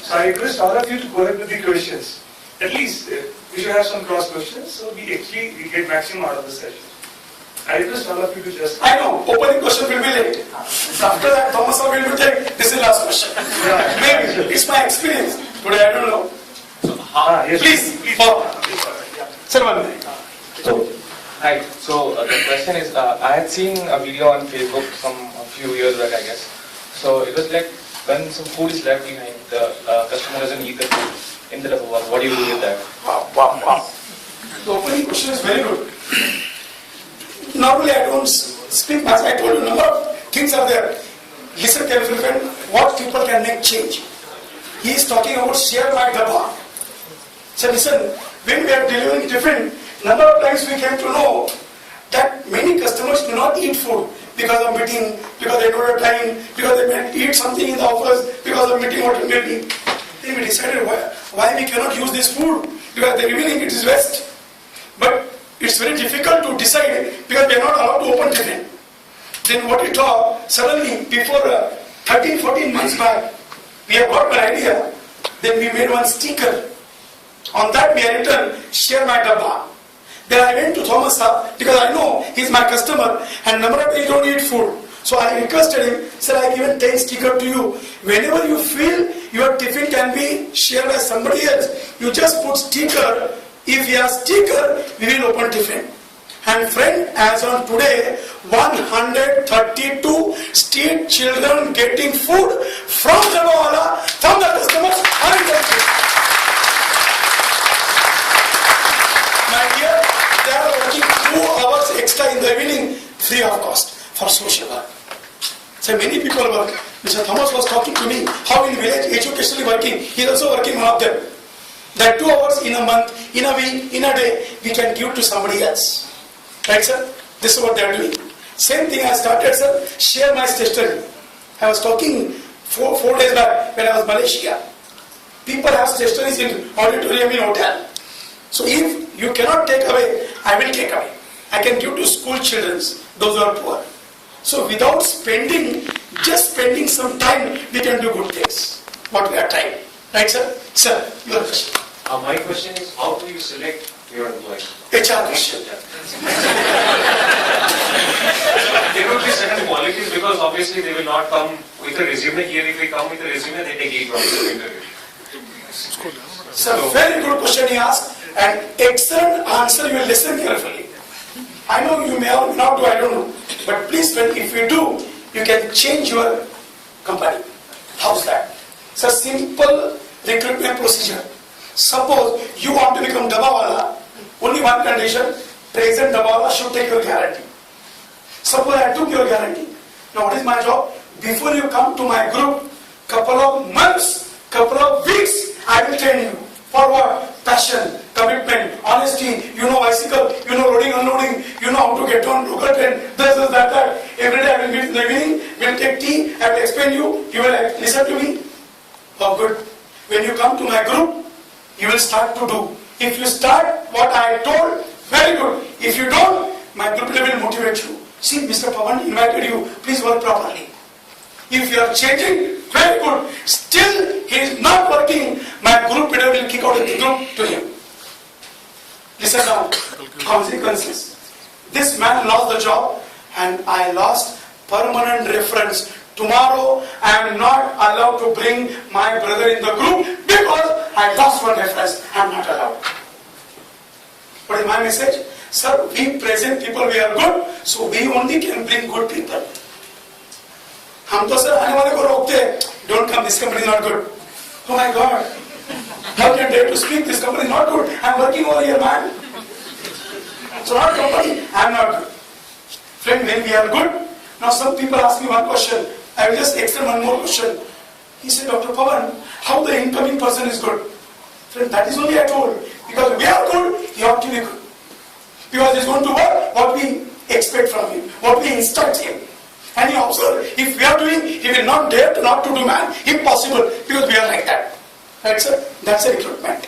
So I request all of you to go ahead with the questions. At least we should have some cross questions, so we get maximum out of the session. I request all of you to just... I know, opening question will be late. After that, Thomas will be take, this is last question. Yeah. Maybe, it's my experience. Today, I don't know. So, yes, please. Sir, one minute. So, hi. So the question is, I had seen a video on Facebook a few years back, I guess. So it was like when some food is left behind, the customer doesn't eat the food in the Tupperware. What do you do with that? Wow. The opening question is very good. Normally, I don't speak much. I told you, a number of things are there. Listen carefully, friend. What people can make change. He is talking about share my dabba. So listen, when we are delivering different, number of times we came to know that many customers do not eat food because of meeting, because they don't have time, because they may eat something in the office, because of meeting or meeting. Then we decided why we cannot use this food, because the evening it is waste. But it's very difficult to decide because we are not allowed to open tiffin. Then what we thought, suddenly before 13-14 months back, we have got an idea. Then we made one sticker. On that we have written, share my dabba. Then I went to Thomas because I know he's my customer and number of days don't eat food. So I requested him, sir, I given 10 sticker to you. Whenever you feel your tiffin can be shared by somebody else, you just put sticker. If you have sticker, we will open tiffin. And friend, as on today, 132 street children getting food from Dabawala, from the customers and the My dear, they are working 2 hours extra in the evening, free of cost for social work. So many people work. Mr. Thomas was talking to me how in village educationally working. He is also working one of them. That 2 hours in a month, in a week, in a day, we can give to somebody else. Right, sir? This is what they are doing. Same thing I started, sir. Share my stationery. I was talking 4 days back when I was in Malaysia. People have stationeries in auditorium in hotel. So if you cannot take away, I will take away. I can give to school children, those who are poor. So without spending, just spending some time, we can do good things. What we are trying. Right, sir? Sir, your question. My question is, how do you select your employees? HR question. There will be certain qualities because obviously they will not come with a resume. Here if they come with a resume, they take 8 rounds of interview. Sir, very good question he asked and excellent answer. You will listen carefully. I know you may or may not do, I don't know. But please, friend, if you do, you can change your company. How's that? It's a simple recruitment procedure. Suppose you want to become Dabawala, only one condition, President Dabawala should take your guarantee. Suppose I took your guarantee. Now what is my job? Before you come to my group, couple of months, couple of weeks, I will train you. For what? Passion, commitment, honesty, you know bicycle, you know loading, unloading, you know how to get on local train, this, that. Every day I will meet in the evening, we'll take tea, I will explain you will listen to me. Oh good. When you come to my group, you will start to do. If you start what I told, very good. If you don't, my group leader will motivate you. See, Mr. Pawan invited you, please work properly. If you are changing, very good. Still, he is not working, my group leader will kick out of the group to him. Listen now, consequences. This man lost the job and I lost permanent reference. Tomorrow, I am not allowed to bring my brother in the group because I lost one reference. I am not allowed. What is my message? Sir, we present people, we are good, so we only can bring good people. हम तो sir आने वाले को रोकते हैं. Don't come, this company is not good. Oh my God. How can I dare to speak? This company is not good. I am working over here, man. So not company, I am not good. Friend, when we are good, now some people ask me one question. I will just extend one more question. He said, Dr. Pawan, how the incoming person is good? Friend, that is only I told. Because we are good, he ought to be good. Because he is going to work what we expect from him, what we instruct him. And you observe, if we are doing, he will not dare to not to do, man. Impossible, because we are like that. Right, sir? That's a recruitment.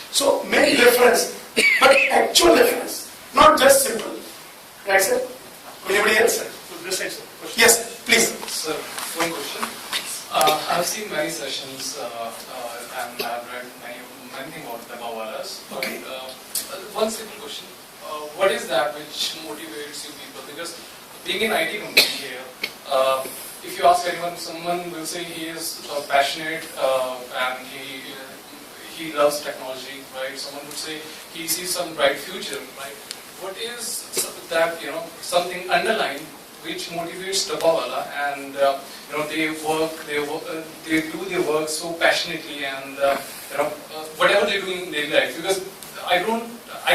So, make reference, but actual reference, not just simple. Right, sir? Anybody else, sir? This side, sir. Yes, please. Sir, one question. I've seen many sessions and I've read many things about the Babalas. Okay. One simple question. What is that which motivates you people? Because being in IT company here, if you ask anyone, someone will say he is passionate and he loves technology, right? Someone would say he sees some bright future, right? What is that, something underlying which motivates the Dabawala, and they do their work so passionately, and whatever they do in daily life, because I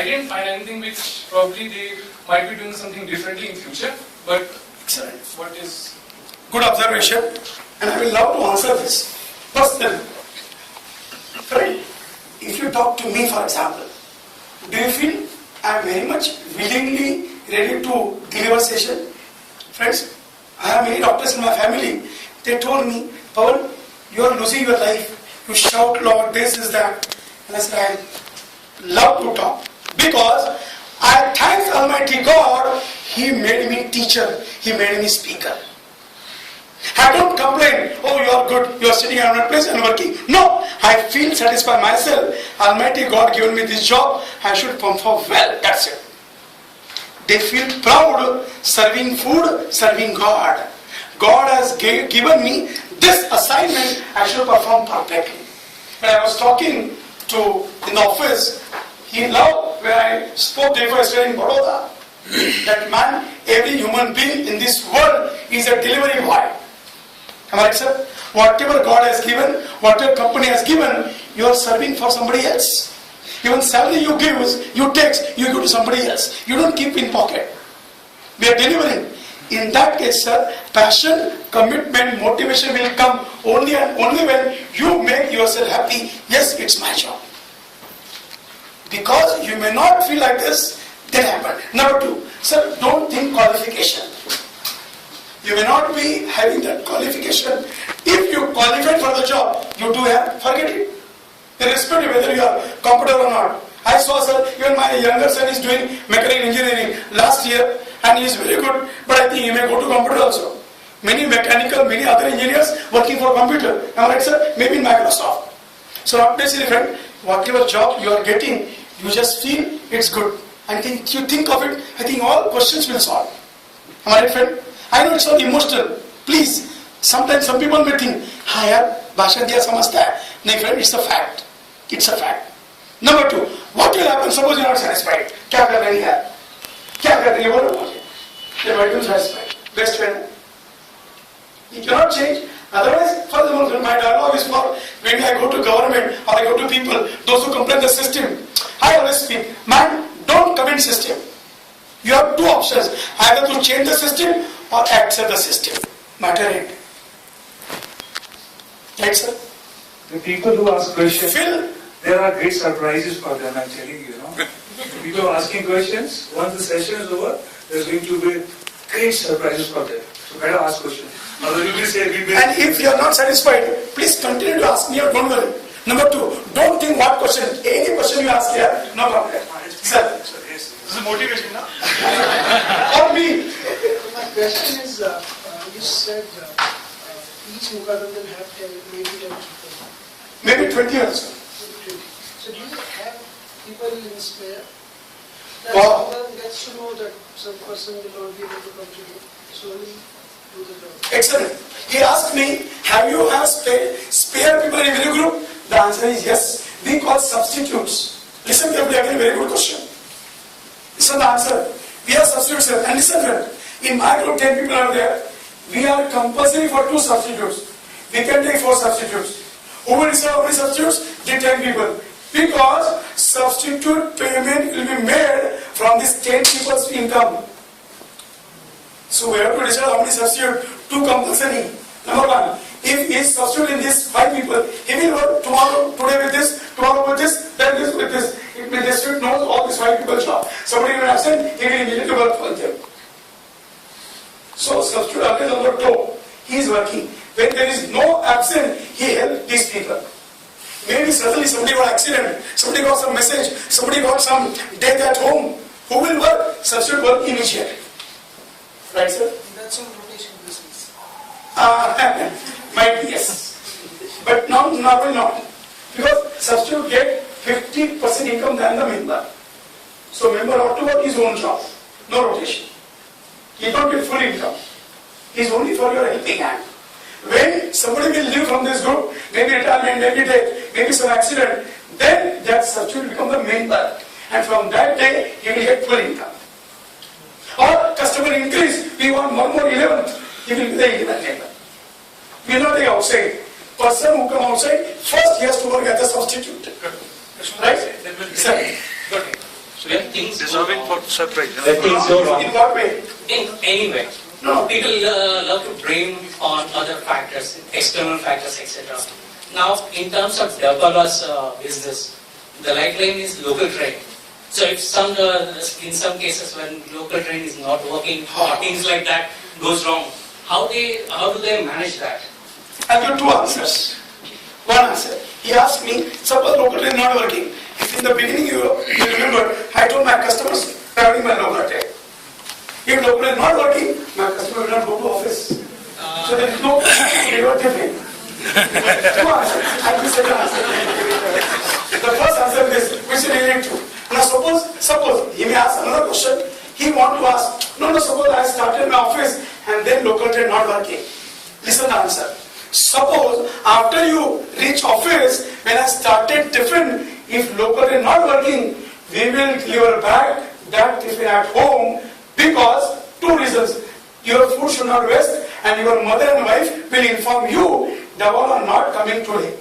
didn't find anything which probably they might be doing something differently in future, but Excellent. what is... Good observation, and I will love to answer this. Personally, friend, if you talk to me, for example, do you feel I am very much willingly ready to deliver session? Friends, I have many doctors in my family. They told me, Pawan, you are losing your life. You shout loud, this is that. And I said, I love to talk because I thank Almighty God. He made me teacher. He made me speaker. I don't complain, oh, you are good, you are sitting on one place and working. No, I feel satisfied myself. Almighty God given me this job, I should perform well, that's it. They feel proud serving food, serving God. God has given me this assignment, I should perform perfectly. When I was talking to in the office, he loved when I spoke there yesterday in Baroda, that man, every human being in this world is a delivery boy. Am I right, sir? Whatever God has given, whatever company has given, you are serving for somebody else. Even salary you give, you take, you give to somebody else. You don't keep in pocket. We are delivering. In that case, sir, passion, commitment, motivation will come only and only when you make yourself happy. Yes, it's my job. Because you may not feel like this, then happen. Number two, sir, don't think qualification. You may not be having that qualification. If you qualify for the job, you do have, forget it. Irrespective of whether you are competent or not. I saw, sir, even my younger son is doing mechanical engineering last year and he is very good, but I think he may go to computer also. Many mechanical, many other engineers working for computer. Am I right, sir? Maybe in Microsoft. So, basically, friend, whatever job you are getting, you just feel it's good. And think you think of it, I think all questions will solve. Am I right, friend? I know it's all emotional. Please, sometimes some people may think, "Ha yaar, bhashan diya samajhta hai." No, friend, it's a fact. It's a fact. Number two, what will happen? Suppose you are not satisfied. क्या कर रही है? क्या कर रही है? बोलो मुझे. They might be satisfied. Best friend. You cannot change. Otherwise, for example, my dialogue is for when I go to government or I go to people, those who complain the system. I always speak, man, don't comment system. You have two options, either to change the system or accept the system. Matter it. Right, sir? The people who ask questions, Phil, there are great surprises for them, I'm telling you, People are asking questions, once the session is over, there's going to be great surprises for them. So better ask questions. Otherwise you will say, and if you are not satisfied, please continue to ask me or don't worry. Number two, don't think what question, any question you ask here, no problem. Sir. Yes. This is motivation, no? Or me. My question is, you said each Mukadam will have 10, maybe 10 people. Maybe 20 also. Maybe 20. So do you have people in spare? That Wow. someone gets to know that some person will not be able to come to you. Slowly do the job. Excellent. He asked me, have you have spare people in your group? The answer is yes. We call substitutes. Listen carefully, again, very good question. Listen the answer. We are substitutes. And listen, friend, in my group, 10 people are there. We are compulsory for 2 substitutes. We can take 4 substitutes. Who will receive how many substitutes? The 10 people. Because substitute payment will be made from this 10 people's income. So we have to decide how many substitute. 2 compulsory. Number 1. If he is substitute in these 5 people, he will work tomorrow, today with this, tomorrow with this, then this with this. It means the district knows all these 5 people's job. Somebody will absent, he will immediately work for them. So substitute always on the top. He is working. When there is no absent, he helps these people. Maybe suddenly somebody got accident, somebody got some message, somebody got some death at home. Who will work? Substitute work immediately. Right, sir? That's on rotation business. Might be yes. But normally not. Because substitute get 50% income than the member. So member ought to work his own job. No rotation. He don't get full income. He's only for your helping hand. When somebody will leave from this group, maybe retirement, maybe death, maybe some accident, then that substitute will become the member. And from that day, he will get full income. Or customer increase, we want one more 11th, he will be the 11th member. We are not the outside. Person who come outside, first he has to work as a substitute. Right? Exactly. So when things Deserving go for surprise. When things go wrong. In what way? in any way, No. people love to blame on other factors, external factors, etc. Now, in terms of developers' business, the lifeline is local train. So if in some cases when local train is not working or things like that goes wrong, how do they manage that? I'll give two answers. One answer. He asked me, suppose local train not working. If in the beginning you remember, I told my customers traveling by local train. If local train not working, my customer will not go to office. So there is no reward different. Two answers. I'll give second answer. The first answer is which is related to. Now suppose he may ask another question. He want to ask, no, suppose I started my office and then local train not working. Listen the answer. Suppose after you reach office, when I started tiffin, if local train not working, we will deliver back that tiffin at home because two reasons. Your food should not waste and your mother and wife will inform you the one are not coming today.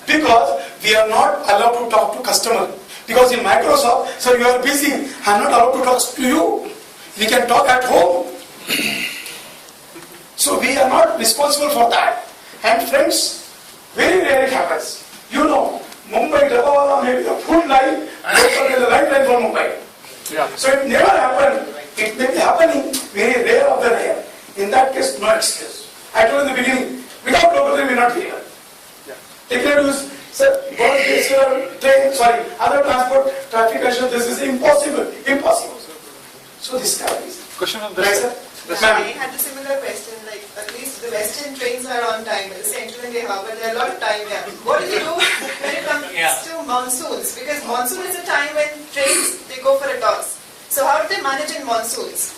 Because we are not allowed to talk to customer. Because in Microsoft, sir, you are busy. I am not allowed to talk to you. We can talk at home. So we are not responsible for that. And friends, very rarely it happens. You know, Mumbai, Dabawala may be the food line, local is the lifeline for Mumbai. Yeah. So it never happened. It may be happening very rare of the rare. In that case, no excuse. I told in the beginning, without local train, we are not here. Take care of this, sir, train, other transport, traffic issue, this is impossible. Impossible. So this kind of reason. Question on Right, this. sir? I had a similar question, like at least the western trains are on time, the central and they have, but there are a lot of time there. What do you do when it comes to monsoons? Because monsoon is a time when trains, they go for a toss. So how do they manage in monsoons?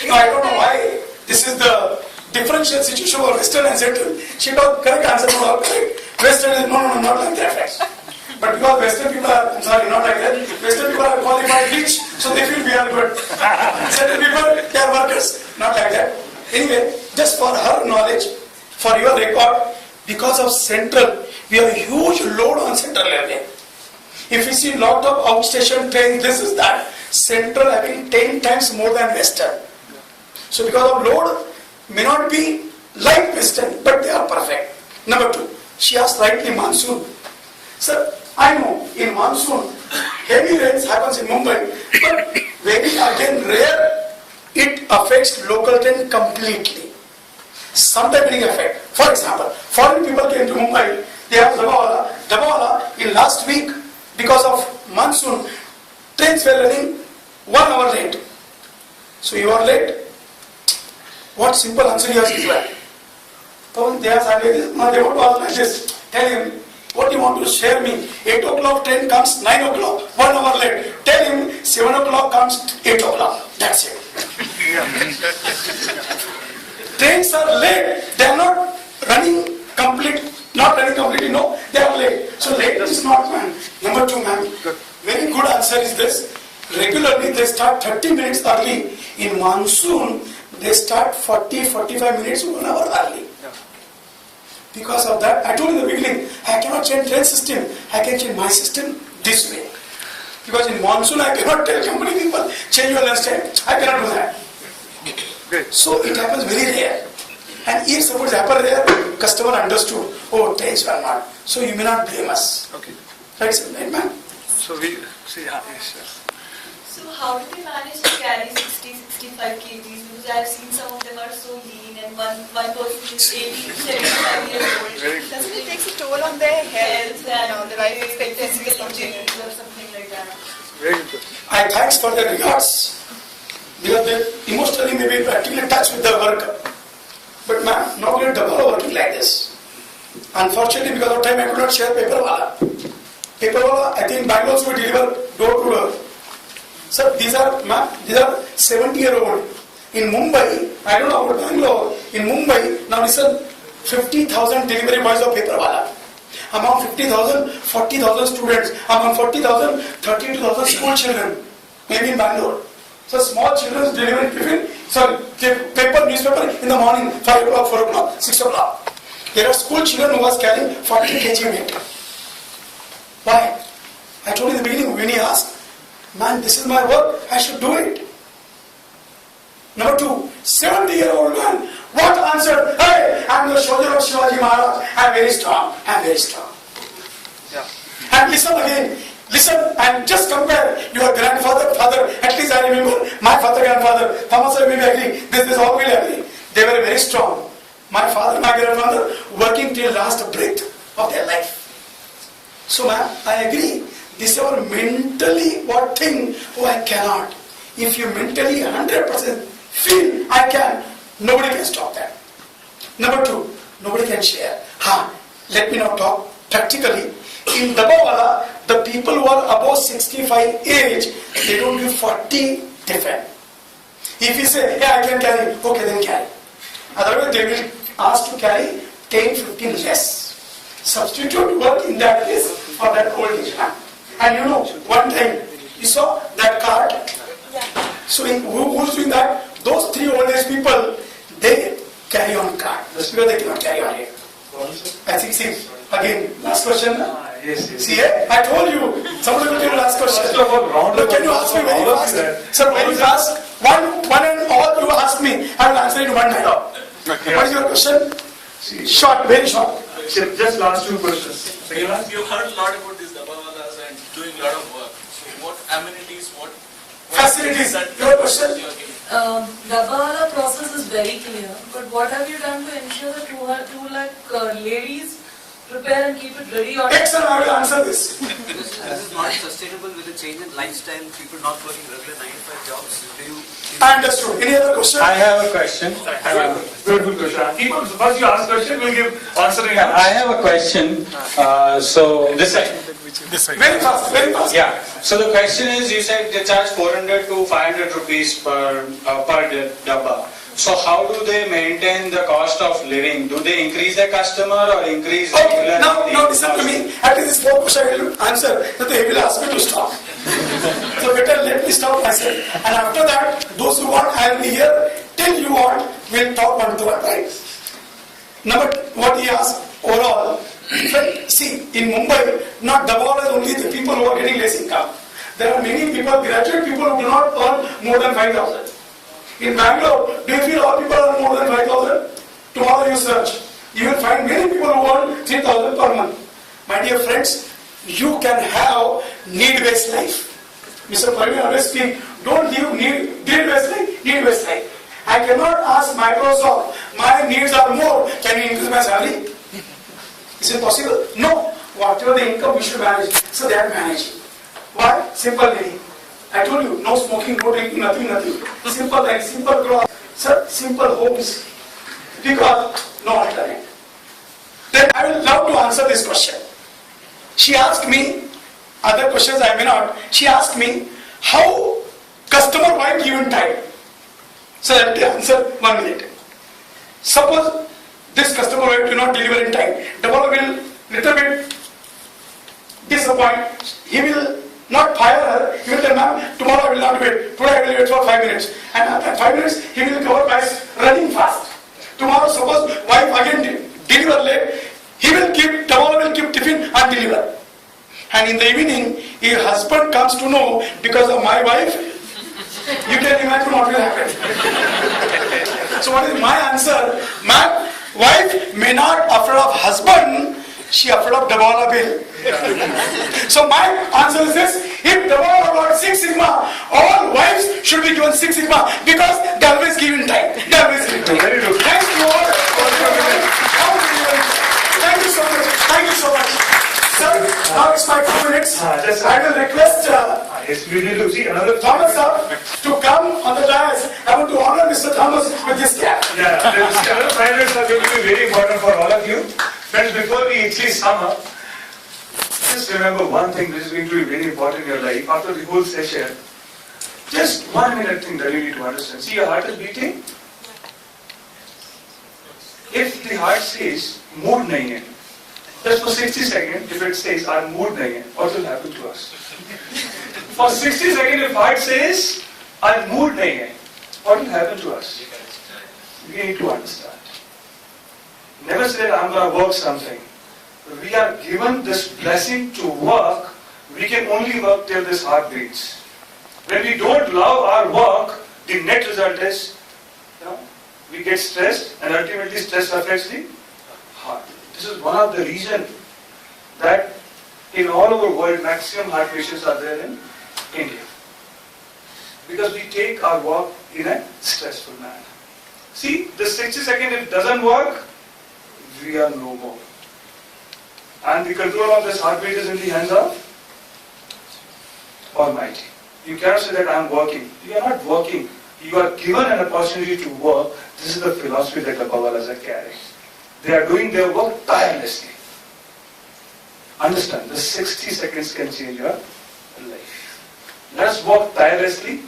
No, I don't know why this is the differential situation for Western and Central. She got correct answer, no, correct. Western is no, not like that. But because Western people are, not like that. Western people are qualified rich, so they feel we are good. Central people, they are workers, not like that. Anyway, just for her knowledge, for your record, because of Central, we have a huge load on Central level. If you see lot of outstation trains, this is that. Central having 10 times more than Western. So because of load, may not be like Western, but they are perfect. Number two, she asked rightly monsoon. Sir, I know in monsoon, heavy rains happens in Mumbai, but very again rare, it affects local train completely. Sometimes it affect. For example, foreign people came to Mumbai, they have Dabawala in last week, because of monsoon, trains were running 1 hour late. So you are late. What simple answer you have given? So they are saying, no, they want to ask like this. Tell him, what do you want to share me? 8 o'clock train comes 9 o'clock, 1 hour late. Tell him 7 o'clock comes 8 o'clock. That's it. Trains are late. They are not running complete. Not running completely, no. They are late. So late is not, man. Number two, ma'am. Very good answer is this. Regularly they start 30 minutes early. In monsoon, they start 40-45 minutes, 1 hour early. Because of that, I told in the beginning, I cannot change train system. I can change my system this way. Because in monsoon, I cannot tell company people, change your lunch time. I cannot do that. Great. So it happens very rare. And if suppose happen there, customer understood, oh, trains were not. So you may not blame us. Okay. Right, sir? Right, ma'am? So we see, yes, sir. So how do they manage to carry 60-65 kgs? Because I've seen some of them are so lean and one person is 80-75 years old. Doesn't it take a toll on their health, and the life expectancy physical or something? injuries or something like that? Very good. I thanks for their regards. Because they emotionally maybe practically touch with the worker. But ma'am, now we are double working like this. Unfortunately, because of time, I could not share paper wala. Paper wala, I think Bangalore will deliver door to door. Sir, these are 70-year-old. In Mumbai, I don't know about Bangalore, in Mumbai, now listen, 50,000 delivery boys of paper wala. Among 50,000, 40,000 students. Among 40,000, 32,000 school children. Maybe in Bangalore. So small children delivering paper, newspaper in the morning, 5 o'clock, 4 o'clock, 6 o'clock. There are school children who was carrying 40 kg weight. Why? I told you in the beginning when he asked, man, this is my work, I should do it. Number 2, 70-year-old man. What answer? Hey, I'm the soldier of Shivaji Maharaj. I'm very strong. I'm very strong. Yeah. And listen again. Listen and just compare your grandfather, father. At least I remember my father, grandfather. Thomas will agree. This all will agree. They were very strong. My father, my grandfather, working till last breath of their life. So, ma'am, I agree. This is our mentally what thing. Oh, I cannot. If you mentally 100% feel I can, nobody can stop that. Number 2, nobody can share. Let me now talk practically. In Dabawala, the people who are above 65 age, they don't give 40 different. If you say, yeah, I can carry, okay, then carry. Otherwise, they will ask to carry 10, 15 less. Substitute work in that case for that old age. And you know, one time, you saw that cart. So who's doing that? Those 3 old age people, they carry on cart. Those people, they cannot carry on here. I think, see, again, last question. Yes. See, I told you, somebody will give last question. Look, can you ask me very fast? Sir, very fast. One and all you ask me, I will answer it in one night. What is your question? Short, very short. Just last 2 questions. You heard a lot about these dabawalas and doing a lot of work. So what amenities, what facilities? Your question? Dabawala process is very clear, but what have you done to ensure that 2 lakh ladies prepare and keep it ready? Excellent, I will answer this. This is not sustainable with the change in lifestyle, people not working regular 9-to-5 jobs. Do you? Understood. Any other question? I have a question. Beautiful question. First you ask question, we'll give answer. I have a question. So this side. Very fast, very fast. Yeah. So the question is, you said they charge 400 to 500 rupees per dabba. So how do they maintain the cost of living? Do they increase the customer or increase the Okay, now listen to me. At least 4 questions I will answer. That they will ask me to stop. So better let me stop myself. And after that, those who want, I will be here. Till you want, we'll talk one to one, right? Number what he asked, overall, see, in Mumbai, not Dabawala is only the people who are getting less income. There are many people, graduate people who do not earn more than 5,000. In Bangalore, do you feel all people earn more than 5,000? Tomorrow you search. You will find many people who earn 3,000 per month. My dear friends, you can have need-based life. Mr. Parveen always speak, don't live need-based life, need-based life. I cannot ask Microsoft, my needs are more, can you increase my salary? Is it possible? No. Whatever the income we should manage, so they are managing. Why? Simple living. I told you, no smoking, no drinking, nothing. Simple life, simple growth, simple homes. Because no alternate. Then I will love to answer this question. She asked me, other questions I may not, she asked me, how customer might give in time. So I will answer 1 minute. Suppose this customer will not deliver in time. Developer will little bit disappoint. He will not fire her. He will tell, ma'am, tomorrow I will not wait. Today I will wait for 5 minutes. And after 5 minutes, he will cover by running fast. Tomorrow, suppose wife again deliver late, tomorrow will keep tiffin and deliver. And in the evening, if husband comes to know because of my wife, you can imagine what will happen. So what is my answer? My wife may not afraid of husband, she afraid of Dabawala bill. So my answer is this: if Dabawala got 6 sigma, all wives should be given 6 sigma because they always give in time. They always give in time. Very good. Thanks to all. Thank you so much. Thank you so much. Sir, Now it's my 2 minutes. Just- I will request Yes, we need to see another. Thomas sir to come on the dais. I want to honor Mr. Thomas with this cap. Yeah, the other 5 minutes are going to be very important for all of you. Friends, before we actually sum up, just remember one thing which is going to be very important in your life after the whole session. Just 1 minute thing that you need to understand. See, your heart is beating. If the heart says, mood nahi hai, just for 60 seconds, if it says, our mood nahi hai, what will happen to us? For 60 seconds, if heart says, our mood nahi hai, what will happen to us? We need to understand. Never say that I'm going to work something. We are given this blessing to work. We can only work till this heart beats. When we don't love our work, the net result is, we get stressed, and ultimately stress affects the heart. This is one of the reasons that in all over the world, maximum heart patients are there in India. Because we take our work in a stressful manner. See, the 60 seconds, if it doesn't work, we are no more. And the control of this heartbeat is in the hands of Almighty. You cannot say that I am working. You are not working. You are given an opportunity to work. This is the philosophy that the Babalas are carrying. They are doing their work tirelessly. Understand, the 60 seconds can change your life. Let us work tirelessly.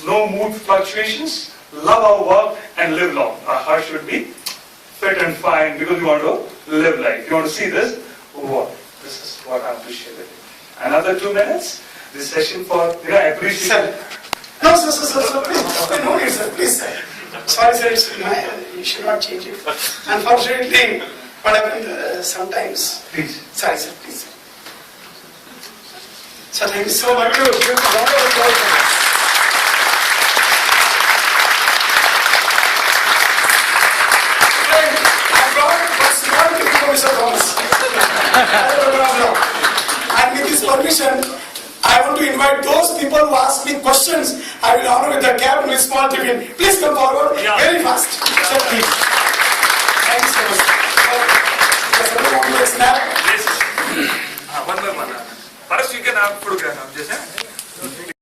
No mood fluctuations. Love our work and live long. Our heart should be fit and fine because we want to live life. You want to see this? What? This is what I have to share with you. Another 2 minutes. This session for, I appreciate it. No, sir, please. No need, sir, please, sir. Sorry, sir, you should not change it. Unfortunately, what happened sometimes. Please. Sorry, sir, please. So thank you so much. Give a round of applause. I brought personality for Mr. Thomas. And with his permission, I want to invite those people who ask me questions. I will honor with the cap and with small tiffin. Please come forward very fast. Sir, please. Thank you so much. Does everyone want to do a snap? Yes. One by one. First you can have photograph.